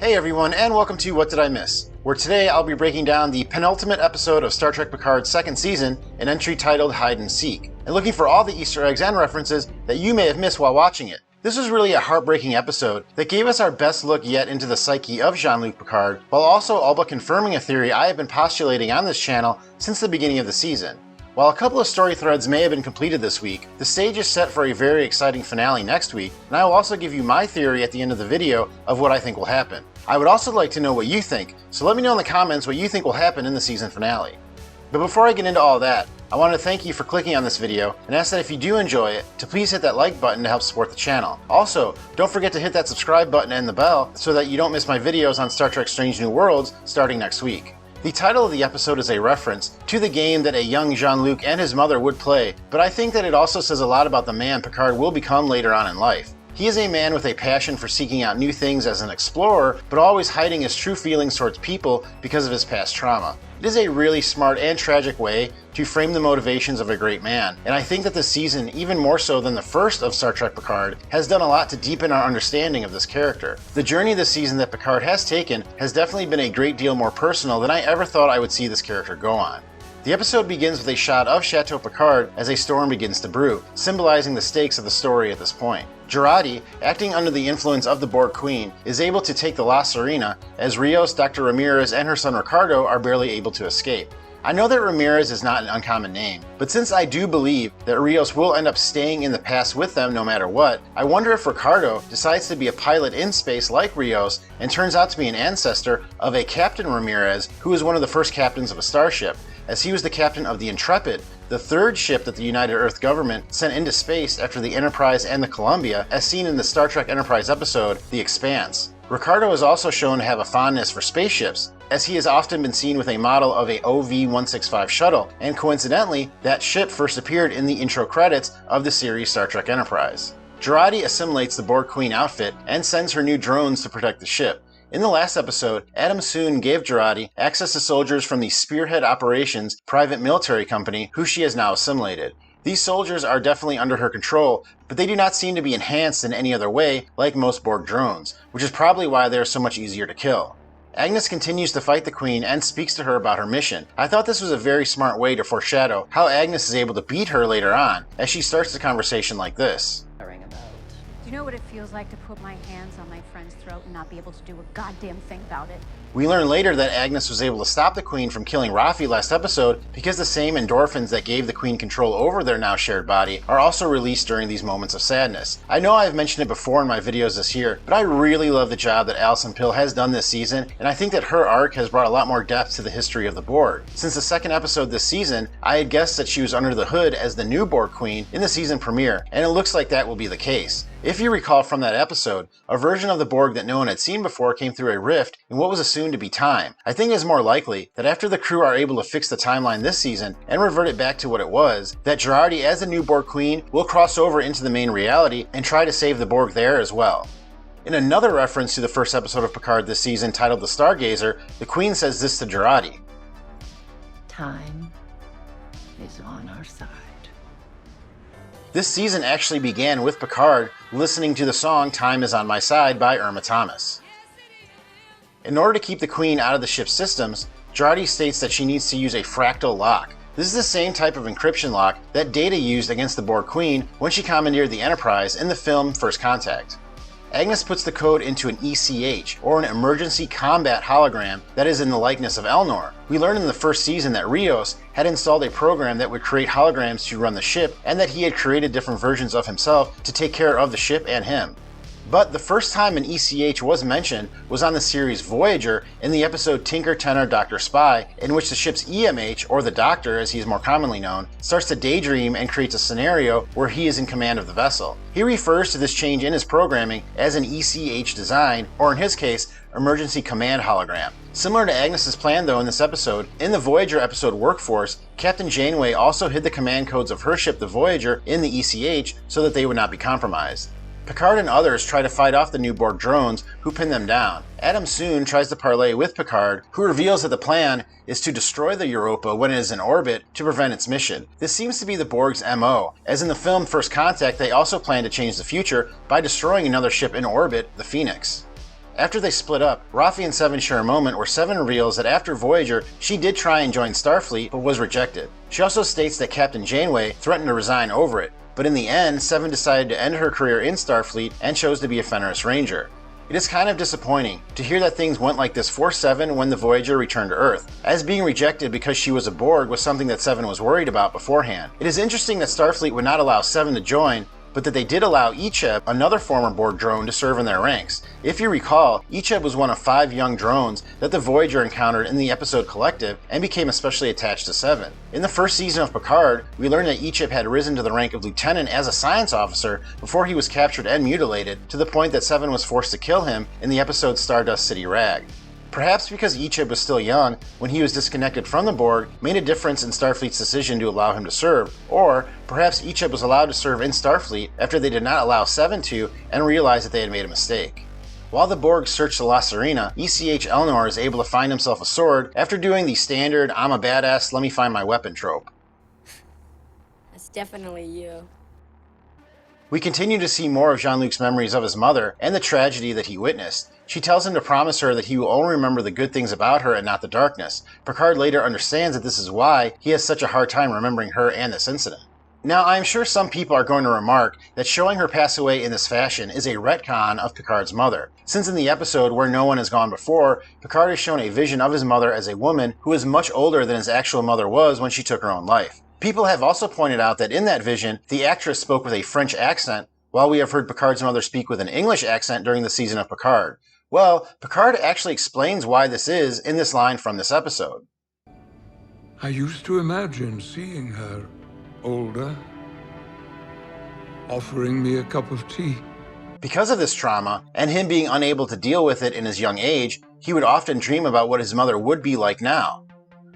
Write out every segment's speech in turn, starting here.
Hey everyone, and welcome to What Did I Miss?, where today I'll be breaking down the penultimate episode of Star Trek Picard's second season, an entry titled Hide and Seek, and looking for all the Easter eggs and references that you may have missed while watching it. This was really a heartbreaking episode that gave us our best look yet into the psyche of Jean-Luc Picard, while also all but confirming a theory I have been postulating on this channel since the beginning of the season. While a couple of story threads may have been completed this week, the stage is set for a very exciting finale next week, and I will also give you my theory at the end of the video of what I think will happen. I would also like to know what you think, so let me know in the comments what you think will happen in the season finale. But before I get into all that, I want to thank you for clicking on this video and ask that if you do enjoy it, to please hit that like button to help support the channel. Also, don't forget to hit that subscribe button and the bell so that you don't miss my videos on Star Trek Strange New Worlds starting next week. The title of the episode is a reference to the game that a young Jean-Luc and his mother would play, but I think that it also says a lot about the man Picard will become later on in life. He is a man with a passion for seeking out new things as an explorer, but always hiding his true feelings towards people because of his past trauma. It is a really smart and tragic way to frame the motivations of a great man, and I think that this season, even more so than the first of Star Trek Picard, has done a lot to deepen our understanding of this character. The journey this season that Picard has taken has definitely been a great deal more personal than I ever thought I would see this character go on. The episode begins with a shot of Chateau Picard as a storm begins to brew, symbolizing the stakes of the story at this point. Jurati, acting under the influence of the Borg Queen, is able to take the La Serena, as Rios, Dr. Ramirez, and her son Ricardo are barely able to escape. I know that Ramirez is not an uncommon name, but since I do believe that Rios will end up staying in the past with them no matter what, I wonder if Ricardo decides to be a pilot in space like Rios and turns out to be an ancestor of a Captain Ramirez who was one of the first captains of a starship, as he was the captain of the Intrepid, the third ship that the United Earth government sent into space after the Enterprise and the Columbia, as seen in the Star Trek Enterprise episode, The Expanse. Ricardo is also shown to have a fondness for spaceships, as he has often been seen with a model of a OV-165 shuttle, and coincidentally, that ship first appeared in the intro credits of the series Star Trek Enterprise. Jurati assimilates the Borg Queen outfit and sends her new drones to protect the ship. In the last episode, Adam Soon gave Jurati access to soldiers from the Spearhead Operations private military company, who she has now assimilated. These soldiers are definitely under her control, but they do not seem to be enhanced in any other way like most Borg drones, which is probably why they are so much easier to kill. Agnes continues to fight the Queen and speaks to her about her mission. I thought this was a very smart way to foreshadow how Agnes is able to beat her later on, as she starts the conversation like this. Do you know what it feels like to put my hands on my friend's throat and not be able to do a goddamn thing about it? We learn later that Agnes was able to stop the Queen from killing Raffi last episode because the same endorphins that gave the Queen control over their now shared body are also released during these moments of sadness. I know I've mentioned it before in my videos this year, but I really love the job that Alison Pill has done this season, and I think that her arc has brought a lot more depth to the history of the Borg. Since the second episode this season, I had guessed that she was under the hood as the new Borg Queen in the season premiere, and it looks like that will be the case. If you recall from that episode, a version of the Borg that no one had seen before came through a rift in what was assumed to be time. I think it is more likely that after the crew are able to fix the timeline this season and revert it back to what it was, that Jurati as the new Borg Queen will cross over into the main reality and try to save the Borg there as well. In another reference to the first episode of Picard this season titled The Stargazer, the Queen says this to Jurati. Time is on our side. This season actually began with Picard listening to the song Time Is On My Side by Irma Thomas. In order to keep the Queen out of the ship's systems, Jurati states that she needs to use a fractal lock. This is the same type of encryption lock that Data used against the Borg Queen when she commandeered the Enterprise in the film First Contact. Agnes puts the code into an ECH, or an Emergency Combat Hologram, that is in the likeness of Elnor. We learned in the first season that Rios had installed a program that would create holograms to run the ship, and that he had created different versions of himself to take care of the ship and him. But the first time an ECH was mentioned was on the series Voyager in the episode Tinker Tenor Dr. Spy, in which the ship's EMH, or the Doctor as he is more commonly known, starts to daydream and creates a scenario where he is in command of the vessel. He refers to this change in his programming as an ECH design, or in his case, Emergency Command Hologram. Similar to Agnes's plan though in this episode, in the Voyager episode Workforce, Captain Janeway also hid the command codes of her ship the Voyager in the ECH so that they would not be compromised. Picard and others try to fight off the new Borg drones, who pin them down. Adam soon tries to parley with Picard, who reveals that the plan is to destroy the Europa when it is in orbit to prevent its mission. This seems to be the Borg's MO, as in the film First Contact they also plan to change the future by destroying another ship in orbit, the Phoenix. After they split up, Rafi and Seven share a moment where Seven reveals that after Voyager, she did try and join Starfleet, but was rejected. She also states that Captain Janeway threatened to resign over it, but in the end, Seven decided to end her career in Starfleet and chose to be a Fenris Ranger. It is kind of disappointing to hear that things went like this for Seven when the Voyager returned to Earth, as being rejected because she was a Borg was something that Seven was worried about beforehand. It is interesting that Starfleet would not allow Seven to join, but that they did allow Icheb, another former Borg drone, to serve in their ranks. If you recall, Icheb was one of 5 young drones that the Voyager encountered in the episode Collective and became especially attached to Seven. In the first season of Picard, we learned that Icheb had risen to the rank of lieutenant as a science officer before he was captured and mutilated, to the point that Seven was forced to kill him in the episode Stardust City Rag. Perhaps because Icheb was still young when he was disconnected from the Borg made a difference in Starfleet's decision to allow him to serve, or perhaps Icheb was allowed to serve in Starfleet after they did not allow Seven to and realized that they had made a mistake. While the Borg search the La Sirena, ECH Elnor is able to find himself a sword after doing the standard "I'm a badass, let me find my weapon" trope. That's definitely you. We continue to see more of Jean-Luc's memories of his mother and the tragedy that he witnessed. She tells him to promise her that he will only remember the good things about her and not the darkness. Picard later understands that this is why he has such a hard time remembering her and this incident. Now, I am sure some people are going to remark that showing her pass away in this fashion is a retcon of Picard's mother, since in the episode Where No One Has Gone Before, Picard is shown a vision of his mother as a woman who is much older than his actual mother was when she took her own life. People have also pointed out that in that vision, the actress spoke with a French accent, while we have heard Picard's mother speak with an English accent during the season of Picard. Well, Picard actually explains why this is in this line from this episode. I used to imagine seeing her, older, offering me a cup of tea. Because of this trauma, and him being unable to deal with it in his young age, he would often dream about what his mother would be like now.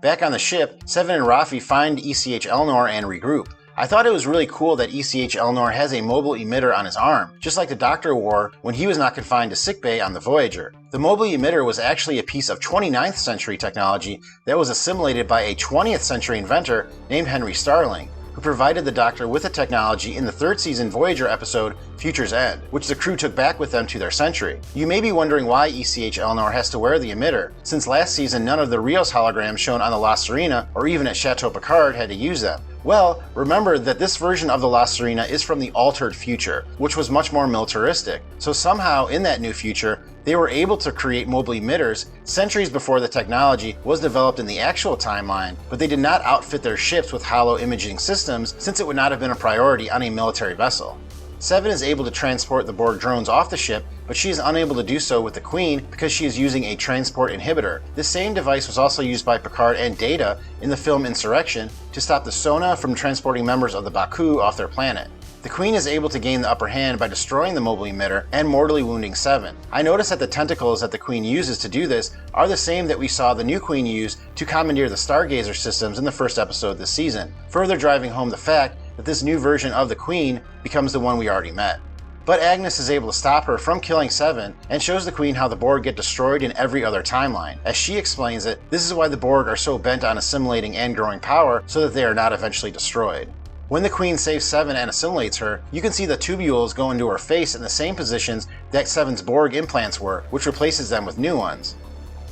Back on the ship, Seven and Rafi find ECH Elnor and regroup. I thought it was really cool that ECH Elnor has a mobile emitter on his arm, just like the Doctor wore when he was not confined to sickbay on the Voyager. The mobile emitter was actually a piece of 29th century technology that was assimilated by a 20th century inventor named Henry Starling, who provided the Doctor with the technology in the 3rd season Voyager episode Future's End, which the crew took back with them to their century. You may be wondering why ECH Elnor has to wear the emitter, since last season none of the Rios holograms shown on the La Sirena or even at Chateau Picard had to use them. Well, remember that this version of the La Sirena is from the altered future, which was much more militaristic. So somehow in that new future, they were able to create mobile emitters centuries before the technology was developed in the actual timeline, but they did not outfit their ships with holo imaging systems since it would not have been a priority on a military vessel. Seven is able to transport the Borg drones off the ship, but she is unable to do so with the Queen because she is using a transport inhibitor. This same device was also used by Picard and Data in the film Insurrection to stop the Sona from transporting members of the Baku off their planet. The Queen is able to gain the upper hand by destroying the mobile emitter and mortally wounding Seven. I noticed that the tentacles that the Queen uses to do this are the same that we saw the new Queen use to commandeer the Stargazer systems in the first episode this season, further driving home the fact that this new version of the Queen becomes the one we already met. But Agnes is able to stop her from killing Seven and shows the Queen how the Borg get destroyed in every other timeline. As she explains it, this is why the Borg are so bent on assimilating and growing power so that they are not eventually destroyed. When the Queen saves Seven and assimilates her, you can see the tubules go into her face in the same positions that Seven's Borg implants were, which replaces them with new ones.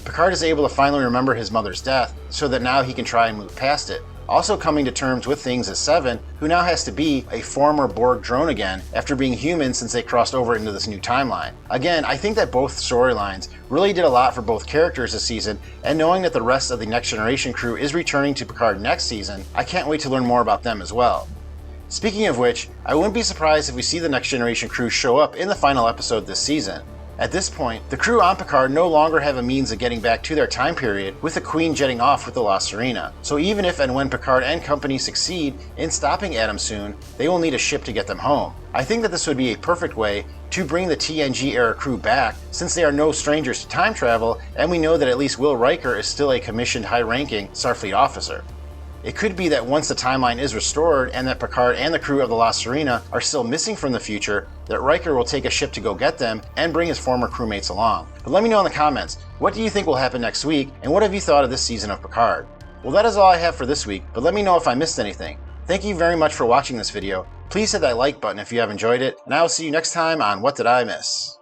Picard is able to finally remember his mother's death, so that now he can try and move past it. Also coming to terms with things is Seven, who now has to be a former Borg drone again after being human since they crossed over into this new timeline. Again, I think that both storylines really did a lot for both characters this season, and knowing that the rest of the Next Generation crew is returning to Picard next season, I can't wait to learn more about them as well. Speaking of which, I wouldn't be surprised if we see the Next Generation crew show up in the final episode this season. At this point, the crew on Picard no longer have a means of getting back to their time period, with the Queen jetting off with the La Sirena. So even if and when Picard and company succeed in stopping Adam soon, they will need a ship to get them home. I think that this would be a perfect way to bring the TNG era crew back, since they are no strangers to time travel, and we know that at least Will Riker is still a commissioned high-ranking Starfleet officer. It could be that once the timeline is restored and that Picard and the crew of the La Sirena are still missing from the future, that Riker will take a ship to go get them and bring his former crewmates along. But let me know in the comments, what do you think will happen next week, and what have you thought of this season of Picard? Well, that is all I have for this week, but let me know if I missed anything. Thank you very much for watching this video. Please hit that like button if you have enjoyed it, and I will see you next time on What Did I Miss?